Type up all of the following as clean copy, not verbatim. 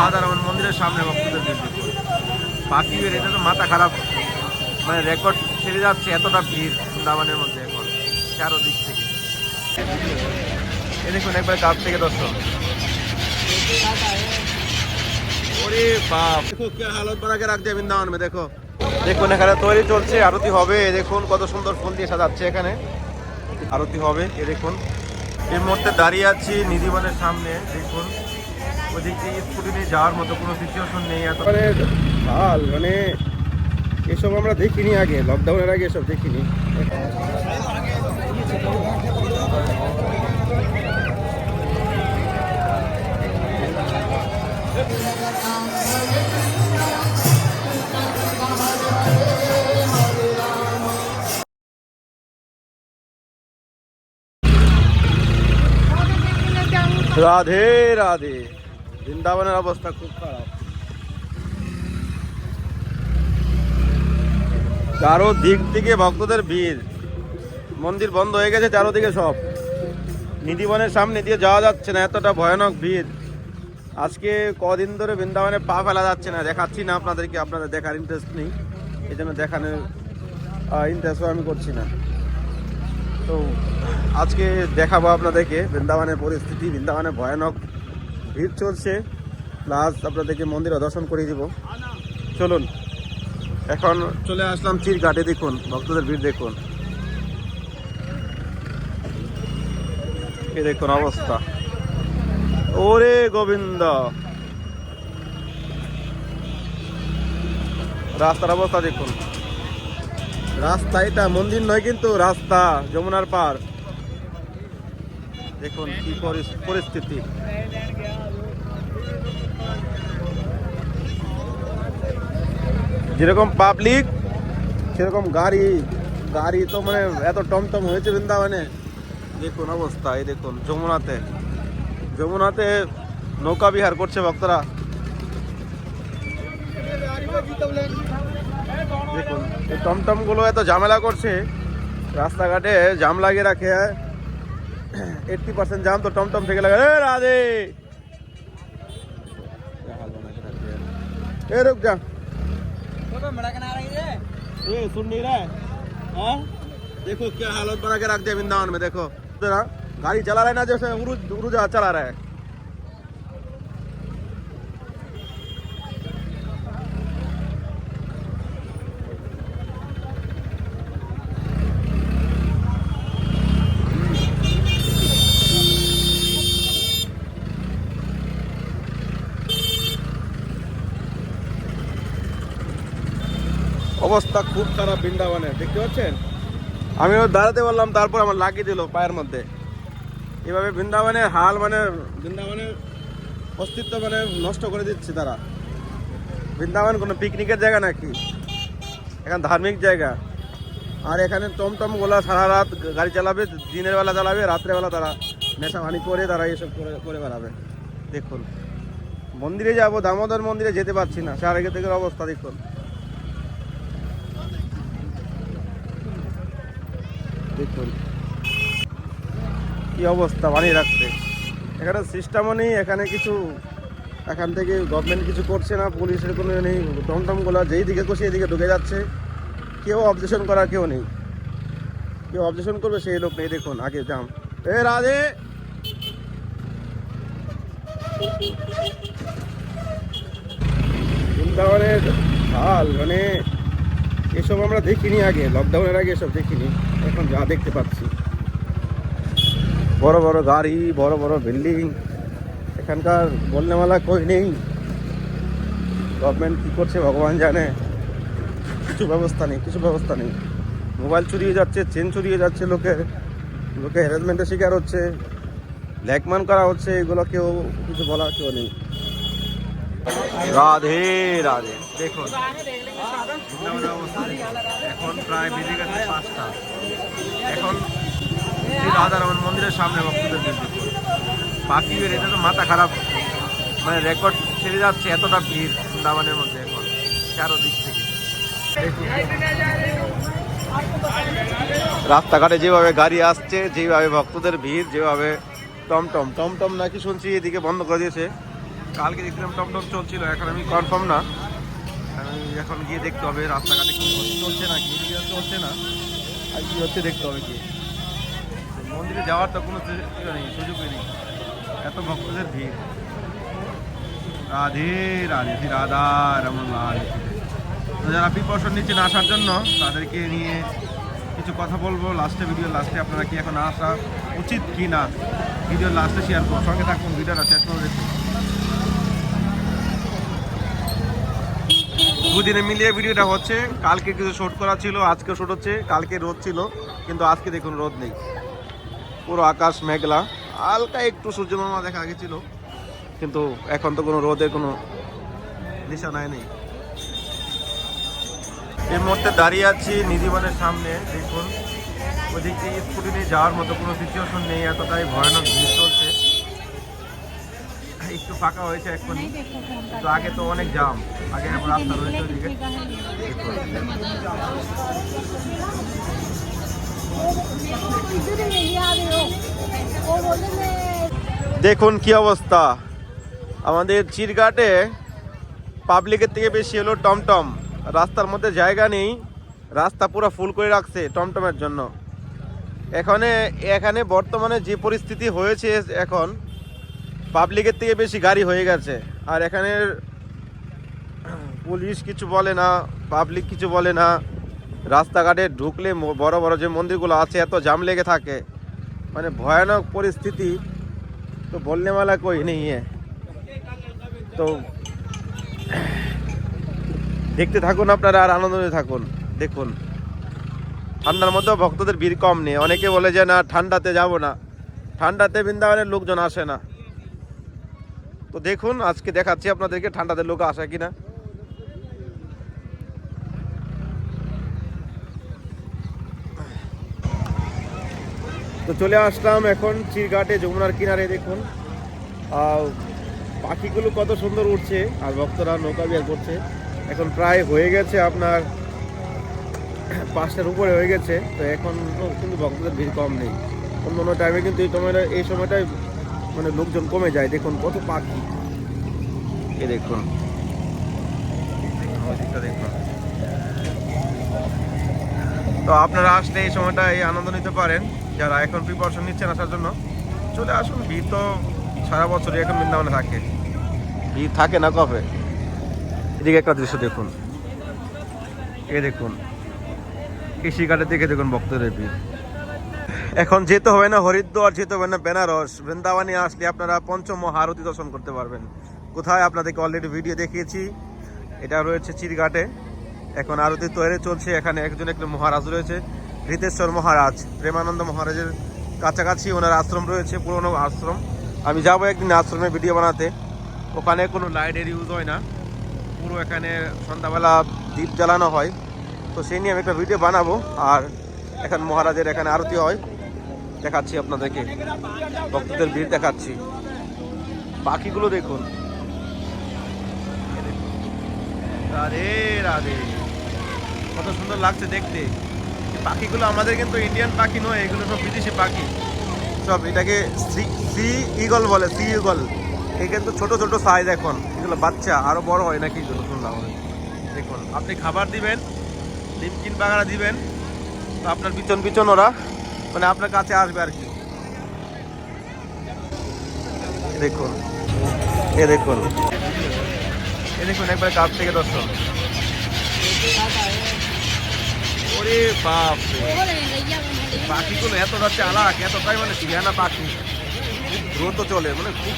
রাধারমণ মন্দিরের সামনে ভক্তদের ভিড় দেখুন। বাকি এটা তো মাথা খারাপ, মানে রেকর্ড ছেড়ে যাচ্ছে, এতটা ভিড় বৃন্দাবনের মধ্যে এখন চারোদিক থেকে। এ দেখুন একবার কাছ থেকে দর্শন। ওরে বাপ, দেখো কি হালত বানা के रख दिया বৃন্দাবন में। দেখো দেখুন এখানে তৈরি চলছে, আরতি হবে। দেখুন কত সুন্দর ফুল দিয়ে সাজাচ্ছে, এখানে আরতি হবে। এ দেখুন এই মুহূর্তে দাঁড়িয়ে আছি নিধিবনের সামনে। দেখুন ওদিক থেকে স্কুটি নিয়ে যাওয়ার মতো কোনো সিচুয়েশন নেই। এত ভাল, মানে এসব আমরা দেখিনি আগে, লকডাউনের আগে এসব দেখিনি। রাধে রাধে। বৃন্দাবনের অবস্থা খুব খারাপ, চারো দিক থেকে ভক্তদের ভিড়। মন্দির বন্ধ হয়ে গেছে চারোদিকে সব, নিধিবনের সামনে দিয়ে যাওয়া যাচ্ছে না, এতটা ভয়ানক ভিড়। আজকে কদিন ধরে বৃন্দাবনে পা ফেলা যাচ্ছে না। দেখাচ্ছি না আপনাদেরকে, আপনাদের দেখার ইন্টারেস্ট নেই, এই জন্য দেখানোর ইন্টারেস্টও আমি করছি না। তো আজকে দেখাবো আপনাদেরকে বৃন্দাবনের পরিস্থিতি। বৃন্দাবনে ভয়ানক ভিড় চলছে, প্লাস আপনাদেরকে মন্দির দর্শন করিয়ে দিব। চলুন, এখন চলে আসলাম চিরঘাটে। দেখুন ভক্তদের ভিড় দেখুন, এই দেখুন অবস্থা। ওরে গোবিন্দ, রাস্তার অবস্থা দেখুন। রাস্তা এটা মন্দির নয় কিন্তু রাস্তা, যমুনার পার। দেখুন কি পরিস্থিতি। যেরকম পাবলিক সেরকম গাড়ি। গাড়ি তো মানে এত টমটম হয়েছে বৃন্দাবনে। দেখুন অবস্থা, এই দেখুন যমুনাতে নৌকা বিহার করছে ভক্তরা। দেখুন এই টমটম গুলো এত ঝামেলা করছে, রাস্তাঘাটে জাম লাগিয়ে রাখে। 80% জাম তো টমটম থেকে লাগে। রাধে, रुक जा, ये सुन नहीं रहा है? हाँ? देखो क्या हालत बना के रख दिया वृंदावन में। देखो जरा गाड़ी चला रहा है ना, जैसे उरुज चला रहा है। অবস্থা খুব খারাপ বৃন্দাবনে, দেখতে পাচ্ছেন। আমিও দাঁড়াতে পারলাম, তারপর আমার লাগিয়ে দিল পায়ের মধ্যে। এভাবে বৃন্দাবনের হাল, মানে বৃন্দাবনের অস্তিত্ব মানে নষ্ট করে দিচ্ছে তারা। বৃন্দাবন কোনো পিকনিকের জায়গা নাকি, এখানে ধার্মিক জায়গা। আর এখানে টমটম গোলা সারা রাত গাড়ি চালাবে, দিনের বেলা চালাবে, রাত্রেবেলা তারা নেশা পানি করে তারা এসব করে বেড়াবে। দেখুন মন্দিরে যাব, দামোদর মন্দিরে যেতে পারছি না, সারাগে থেকে অবস্থা দেখুন। দেখুন কি অবস্থা বানিয়ে রাখছে। এখানে সিস্টেমও নেই, এখানে কিছু এখান থেকে গভর্নমেন্ট কিছু করছে না, পুলিশের কোনো নেই। টমটমগুলো যেই দিকে খুশি এদিকে ঢুকে যাচ্ছে, কেউ অবজেকশন করার কেউ নেই। কেউ অবজেকশন করবে সেই লোক নেই। দেখুন আগে জাম। এ রাধে, বৃন্দাবনের হাল, মানে এসব আমরা দেখিনি আগে, লকডাউনের আগে এসব দেখিনি। এখন যা দেখতে পাচ্ছি, বড় বড় গাড়ি, বড় বড় বিল্ডিং, এখানকার বলনেওয়ালা কই নেই। গভর্নমেন্ট কী করছে ভগবান জানে, কিছু ব্যবস্থা নেই। মোবাইল চুরিয়ে যাচ্ছে, চেন চুরিয়ে যাচ্ছে, লোকে হ্যারাসমেন্টের শিকার হচ্ছে, ব্ল্যাকমেল করা হচ্ছে। এগুলো কেউ কিছু বলার কেউ নেই। রাধে রাধে। দেখুন এখন প্রায় বেজে গেছে 5টা। এখন রাধারমণ মন্দিরের সামনে ভক্তদের ভিড় দেখুন। বাকি এটা তো মাথা খারাপ, মানে রেকর্ড ছেড়ে যাচ্ছে, এতটা ভিড় বৃন্দাবনের মধ্যে এখন চারোদিক থেকে। রাস্তাঘাটে যেভাবে গাড়ি আসছে, যেভাবে ভক্তদের ভিড়, যেভাবে টমটম নাকি শুনছি এদিকে বন্ধ করে দিয়েছে। কালকে দেখছিলাম টমটম চলছিল, এখন আমি কনফার্ম না, আমি এখন গিয়ে দেখতে হবে রাস্তাঘাটে কি চলছে না, কি চলছে না, আর কি হচ্ছে দেখতে হবে কি। মন্দিরে যাওয়ার তো কোনো নেই, সুযোগই নেই, এত ভক্তদের ভিড়। রাধে রাধে শ্রী রাধা রমন লাল। যারা প্রিপারেশন নিচ্ছেন আসার জন্য তাদেরকে নিয়ে কিছু কথা বলবো লাস্টে, ভিডিওর লাস্টে। আপনারা কি এখন আসা উচিত কি না ভিডিওর লাস্টে শেয়ার করবো, সঙ্গে থাকুন, ভিডিওটা শেষ করে দেখুন। দুদিনে মিলিয়ে ভিডিওটা হচ্ছে, কালকে কিছু শ্যুট করা ছিল, আজকে শ্যুট হচ্ছে। কালকে রোদ ছিল কিন্তু আজকে দেখুন রোদ নেই, পুরো আকাশ মেঘলা, হালকা একটু সূর্যমামা দেখা গেছিল, কিন্তু এখন তো কোনো রোদের কোনো নিশানায় নেই। এই মুহূর্তে দাঁড়িয়ে আছি নিধিবনের সামনে, দেখুন ওদিক থেকে স্কুটি নিয়ে যাওয়ার মতো কোনো সিচুয়েশন নেই, এতটাই ভয়ানক ভিড় চলছে। একটু ফাঁকা হয়েছে এক্ষুনি, তো আগে তো অনেক জাম, আগে রাস্তা রয়েছে ওদিকে। দেখুন কি অবস্থা আমাদের চিরঘাটে, পাবলিকের থেকে বেশি হলো টমটম। রাস্তার মধ্যে জায়গা নেই, রাস্তা পুরো ফুল করে রাখছে টমটমের জন্য। এখানে বর্তমানে যে পরিস্থিতি হয়েছে, এখন পাবলিকের থেকে বেশি গাড়ি হয়ে গেছে, আর এখানের পুলিশ কিছু বলে না, পাবলিক কিছু বলে না। রাস্তাঘাটে ঢুকলে বড় বড় যে মন্দিরগুলো আছে এত জাম লেগে থাকে, মানে ভয়ানক পরিস্থিতি, তো বললে মালা কই নেই। তো দেখতে থাকুন আপনারা আর আনন্দ থাকুন। দেখুন ঠান্ডার মধ্যেও ভক্তদের ভিড় কম নেই। অনেকে বলে যে না ঠান্ডাতে যাব না, ঠান্ডাতে বৃন্দাবনের লোকজন আসে না। তো দেখুন আজকে দেখাচ্ছি আপনাদেরকে ঠান্ডাতে লোক আসে কিনা। তো চলে আসলাম এখন চিরঘাটে, যমুনার কিনারে। দেখুন পাখিগুলো কত সুন্দর উঠছে, আর ভক্তরা নৌকা বিহার করছে। এখন প্রায় হয়ে গেছে আপনার 5টার উপরে হয়ে গেছে, তো এখন কিন্তু ভক্তদের ভিড় কম নেই। অন্য অন্য টাইমে কিন্তু এই সময়টাই মানে লোকজন কমে যায়। দেখুন কত পাখি, এ দেখুন দেখুন। তো আপনারা আসলে এই সময়টা এই আনন্দ নিতে পারেন, যারা এখন প্রিপারেশন নিচ্ছেন আসার জন্য চলে আসুন। ভিড় তো সারা বছরই এখন বৃন্দাবনে থাকে, ভিড় থাকে না কবে। এদিকে একটা দৃশ্য দেখুন, এ দেখুন কৃষিঘাটের দিকে দেখুন ভক্তদের ভিড়। এখন যেতে হবে না হরিদ্বার, যেতে হবে না বেনারস, বৃন্দাবনে আসলে আপনারা পঞ্চম মহারতি দর্শন করতে পারবেন। কোথায় আপনাদেরকে অলরেডি ভিডিও দেখিয়েছি, এটা রয়েছে চিরঘাটে। এখন আরতি তৈরি চলছে। এখানে একজন মহারাজ রয়েছে, ঋতেশ্বর মহারাজ, প্রেমানন্দ মহারাজের কাছাকাছি ওনার আশ্রম রয়েছে, পুরনো আশ্রম। আমি যাবো একদিন আশ্রমে ভিডিও বানাতে। ওখানে কোনো লাইটের ইউজ হয় না, পুরো এখানে সন্ধ্যাবেলা দীপ জ্বালানো হয়, তো সেই নিয়ে আমি একটা ভিডিও বানাবো। আর এখন মহারাজের এখানে আরতি হয়, দেখাচ্ছি আপনাদেরকে, ভক্তদের ভিড় দেখাচ্ছি। পাখিগুলো দেখুন, রাধে রাধে, কত সুন্দর লাগছে দেখতে। পাখিগুলো আমাদের কিন্তু ইন্ডিয়ান পাখি নয়, এগুলো সব বিদেশি পাখি সব। এটাকে সি ইগল বলে, সি ইগল। এই কিন্তু ছোট ছোট সাইজ, এখন এগুলো বাচ্চা, আরো বড় হয় নাকি এগুলো শুনলাম। দেখুন আপনি খাবার দিবেন, লিমকিন বাগারা দিবেন, তো আপনার পিছন পিছন ওরা মানে আপনার কাছে আসবে আর কি। দেখুন এ দেখুন, এ দেখুন একবার কাছ থেকে দর্শন। ওরে বাপ, পাখিগুলো এতটা চালাক, এতটাই মানে শিয়ানা পাখি, দ্রুত চলে, মানে খুব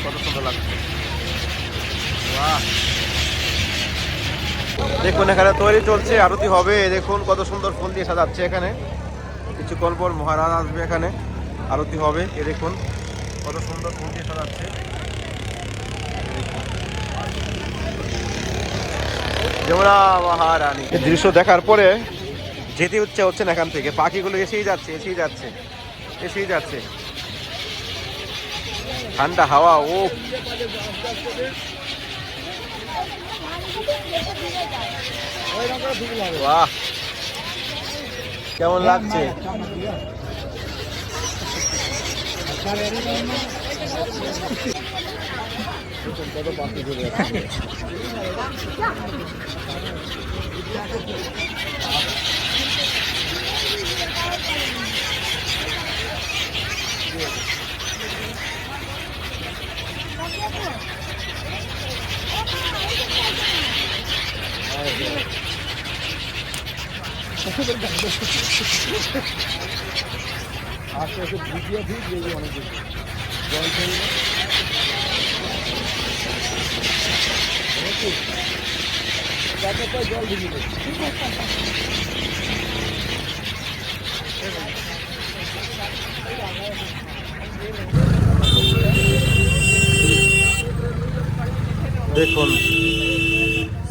কত সুন্দর লাগছে। বাহ, দেখুন এখানে তৈরি চলছে, আরতি হবে। দেখুন কত সুন্দর ফুল দিয়ে সাজাচ্ছে এখানে। কিছুক্ষণ পর মহারাজ আসবে, এখানে আরতি হবে। এ দেখুন কত সুন্দর ফুল দিয়ে সাজাচ্ছে। যমুনা মহারানী, এই দৃশ্য দেখার পরে যেতে হচ্ছে না এখান থেকে। পাখিগুলো এসেই যাচ্ছে, এসেই যাচ্ছে, এসেই যাচ্ছে। ঠান্ডা হাওয়া, ও বাহ, কেমন লাগছে। কত পাখি চলে যাচ্ছে। আস্তে আস্তে বুঝিয়ে ঠিক দেখবি অনেক কিছু জল ফেলবে জল ঢুকিয়ে দেখুন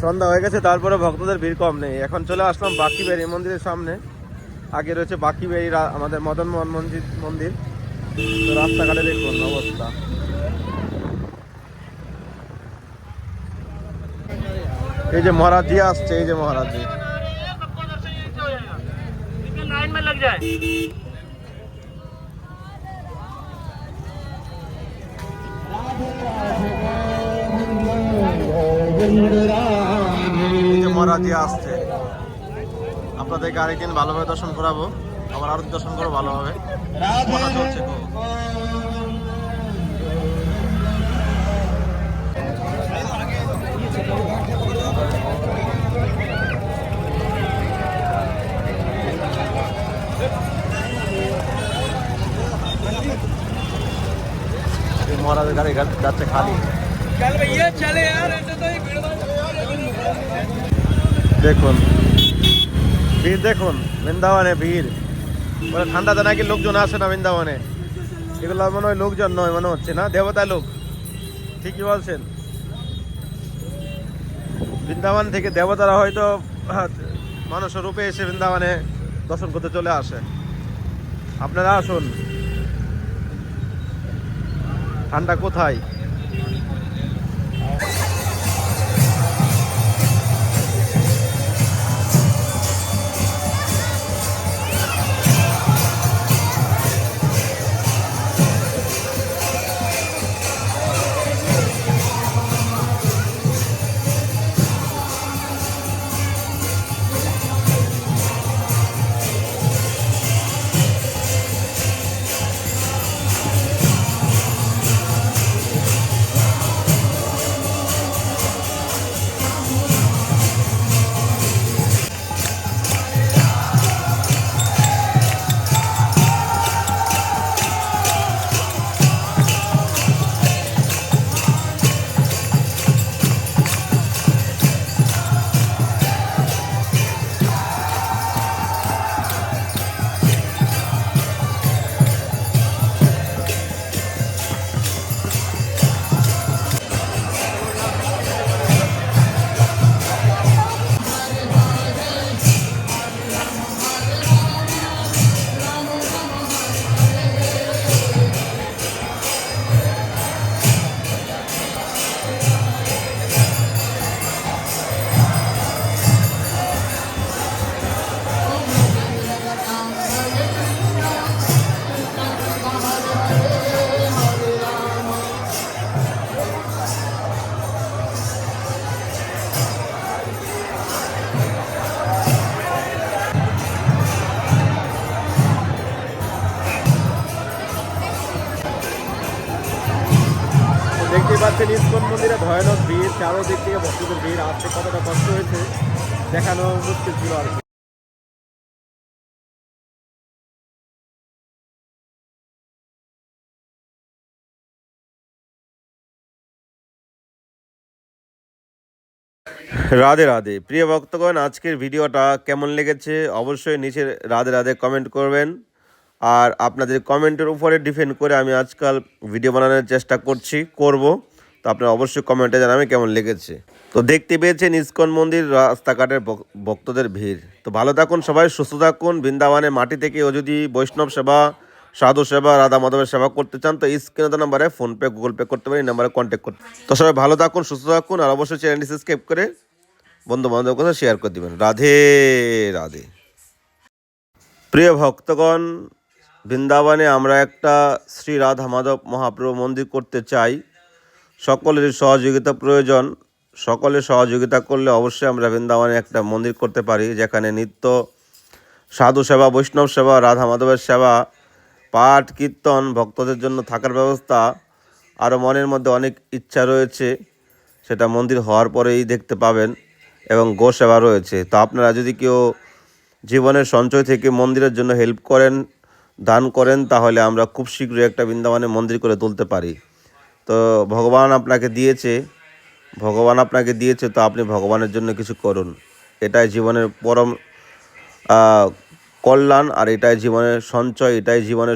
সন্ধ্যা হয়ে গেছে, তারপরে ভক্তদের ভিড় কম নেই। এখন চলে আসলাম বাঁকিবেড়ি মন্দিরের সামনে। আগে রয়েছে বাঁকিবেড়ি আমাদের মদন মোহন মন্দির। তো রাস্তাঘাটে দেখুন অবস্থা। এই যে মহারাজজি আসছে, এই যে মহারাজজি লাইন में लग जाए। মহারাজজি আসছে, আপনাদেরকে আরেকদিন ভালোভাবে দর্শন করাবো, আবার আরো দর্শন করবো ভালোভাবে। কথা চলছে খুব। মহারাজের গাড়ি যাচ্ছে খালি। দেখুন ভিড়, দেখুন বৃন্দাবনে ভিড়। বলে ঠান্ডাতে নাকি লোকজন আসে না বৃন্দাবনে। এগুলো মনে হয় লোকজন নয়, মনে হচ্ছে না দেবতা লোক। ঠিকই বলছেন, বৃন্দাবন থেকে দেবতারা হয়তো মানুষের রূপে এসে বৃন্দাবনে দর্শন করতে চলে আসে। আপনারা আসুন, ঠান্ডা কোথায়। দেখতে পাচ্ছেন ইস্কন মন্দিরে ভয়ানক ভিড়, চারোদিক থেকে ভক্তদের ভিড়। আসতে কতটা কষ্ট হয়েছে দেখানো মুশকিল ছিল আর কি। রাধে রাধে প্রিয় ভক্তগণ, আজকের ভিডিওটা কেমন লেগেছে অবশ্যই নিচে রাধে রাধে কমেন্ট করবেন। আর আপনাদের কমেন্টের উপরে ডিপেন্ড করে আমি আজকাল ভিডিও বানানোর চেষ্টা করব। তো আপনারা অবশ্যই কমেন্টে জানাবেন কেমন লেগেছে। তো দেখতে পেয়েছেন ইস্কন মন্দির রাস্তাঘাটের ভক্তদের ভিড়। তো ভালো থাকুন সবাই, সুস্থ থাকুন। বৃন্দাবনের মাটি থেকেও যদি বৈষ্ণব সেবা, সাধু সেবা, রাধা মাধবের সেবা করতে চান তো স্ক্রিনে নাম্বারে ফোনপে, গুগল পে করতে পারেন, এই নাম্বারে কন্ট্যাক্ট করতে। তো সবাই ভালো থাকুন, সুস্থ থাকুন, আর অবশ্যই চ্যানেলটি সাবস্ক্রাইব করে বন্ধু বান্ধবের কথা শেয়ার করে দেবেন। রাধে রাধে প্রিয় ভক্তগণ, বৃন্দাবনে আমরা একটা শ্রী রাধা মাধব মহাপ্রভু মন্দির করতে চাই। সকলের সহযোগিতা প্রয়োজন। সকলের সহযোগিতা করলে অবশ্যই আমরা বৃন্দাবনে একটা মন্দির করতে পারি, যেখানে নিত্য সাধু সেবা, বৈষ্ণব সেবা, রাধা মাধবের সেবা, পাঠ কীর্তন, ভক্তদের জন্য থাকার ব্যবস্থা, আরও মনের মধ্যে অনেক ইচ্ছা রয়েছে, সেটা মন্দির হওয়ার পরেই দেখতে পাবেন। এবং গো সেবা রয়েছে। তো আপনারা যদি কেউ জীবনের সঞ্চয় থেকে মন্দিরের জন্য হেল্প করেন, দান করেন, তাহলে আমরা খুব শীঘ্রই একটা বৃন্দাবনে মন্দির করে তুলতে পারি। তো ভগবান আপনাকে দিয়েছে, তো আপনি ভগবানের জন্য কিছু করুন। এটাই জীবনের পরম কল্যাণ, আর এটাই জীবনের সঞ্চয়, এটাই জীবনের